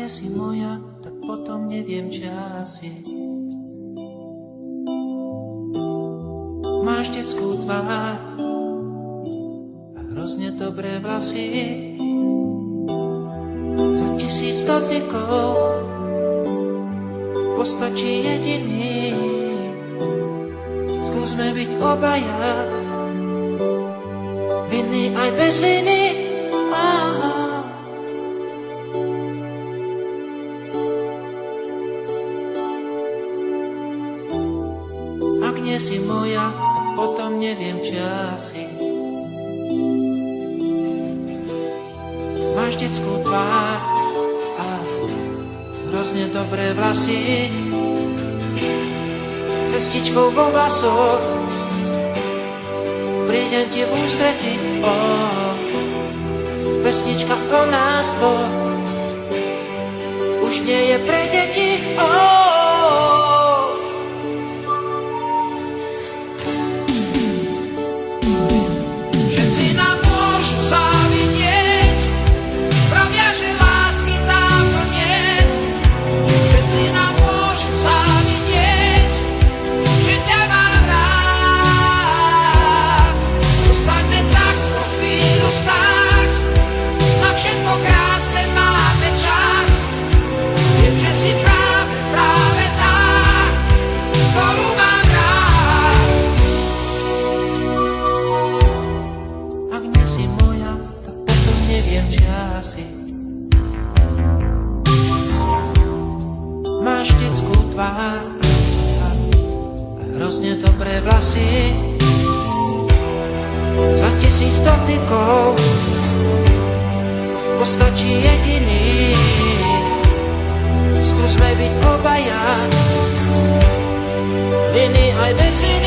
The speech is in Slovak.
nie si moja, tak potom neviem, čo asi. Máš detskú tvár a hrozne dobré vlasy. Za 1000 dotykov postačí jediný. Skúsme byť obaja, vinný aj bez viny. Ak nie si moja, tak potom neviem, či asi. Máš detskú tvár a hrozne dobré vlasy. Cestičkou vo vlasoch prídem ti v ústrety. Pesnička o nás dvoch už nie je pre deti. Všetci nám môžu závidieť, pravia, že lásky dávno niet. Všetci nám môžu závidieť, že ťa mám rád. Zostaňme tak po chvíľu stáť, na všetko krásne máme čas. Viem, že si práve tá, ktorú mám rád. Ak nie si moja, tak potom neviem, či asi. Máš detskú tvár a hrozne dobré vlasy. Za 1000 dotykov postačí jediný. Skúsme byť obaja, vinný aj bez viny.